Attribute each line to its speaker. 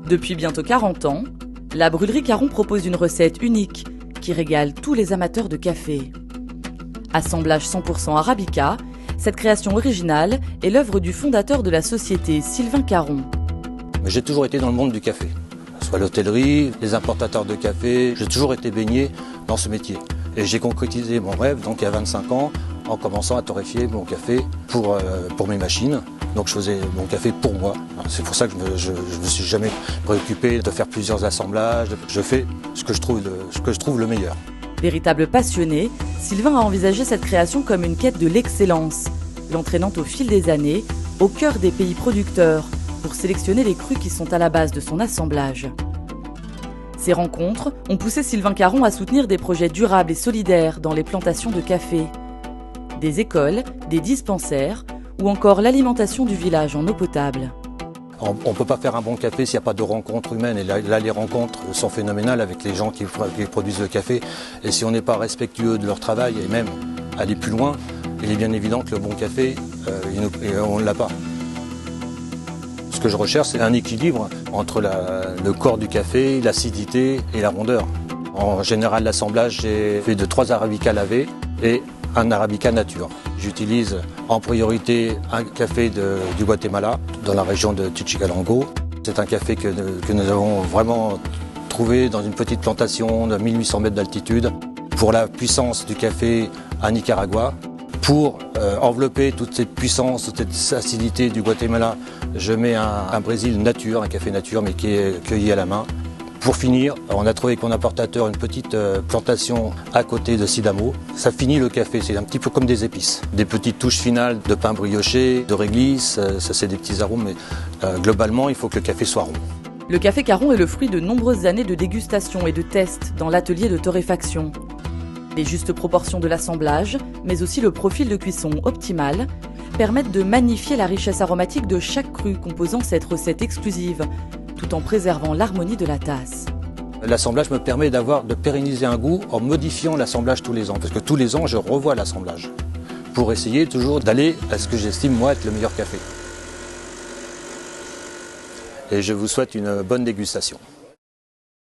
Speaker 1: Depuis bientôt 40 ans, la brûlerie Caron propose une recette unique qui régale tous les amateurs de café. Assemblage 100% Arabica, cette création originale est l'œuvre du fondateur de la société, Sylvain Caron.
Speaker 2: J'ai toujours été dans le monde du café, soit l'hôtellerie, les importateurs de café, j'ai toujours été baigné dans ce métier. Et j'ai concrétisé mon rêve donc il y a 25 ans en commençant à torréfier mon café pour mes machines. Donc je faisais mon café pour moi. C'est pour ça que je me suis jamais préoccupé de faire plusieurs assemblages. Je fais ce que je trouve le meilleur.
Speaker 1: Véritable passionné, Sylvain a envisagé cette création comme une quête de l'excellence, l'entraînant au fil des années au cœur des pays producteurs pour sélectionner les crus qui sont à la base de son assemblage. Ces rencontres ont poussé Sylvain Caron à soutenir des projets durables et solidaires dans les plantations de café. Des écoles, des dispensaires ou encore l'alimentation du village en eau potable.
Speaker 2: On ne peut pas faire un bon café s'il n'y a pas de rencontres humaines. Et là, les rencontres sont phénoménales avec les gens qui produisent le café. Et si on n'est pas respectueux de leur travail et même aller plus loin, il est bien évident que le bon café, on ne l'a pas. Ce que je recherche, c'est un équilibre entre le corps du café, l'acidité et la rondeur. En général, l'assemblage, j'ai fait de 3 Arabica lavés et un Arabica nature. J'utilise en priorité un café du Guatemala, dans la région de Chichicalango. C'est un café que nous avons vraiment trouvé dans une petite plantation de 1800 mètres d'altitude. Pour la puissance du café à Nicaragua, pour envelopper toute cette puissance, toute cette acidité du Guatemala, je mets un Brésil nature, un café nature, mais qui est cueilli à la main. Pour finir, on a trouvé avec mon importateur une petite plantation à côté de Sidamo. Ça finit le café, c'est un petit peu comme des épices. Des petites touches finales de pain brioché, de réglisse, ça c'est des petits arômes, mais globalement il faut que le café soit rond.
Speaker 1: Le café Caron est le fruit de nombreuses années de dégustation et de tests dans l'atelier de torréfaction. Les justes proportions de l'assemblage, mais aussi le profil de cuisson optimal, permettent de magnifier la richesse aromatique de chaque cru composant cette recette exclusive, tout en préservant l'harmonie de la tasse.
Speaker 2: L'assemblage me permet de pérenniser un goût en modifiant l'assemblage tous les ans, parce que tous les ans je revois l'assemblage, pour essayer toujours d'aller à ce que j'estime moi être le meilleur café. Et je vous souhaite une bonne dégustation.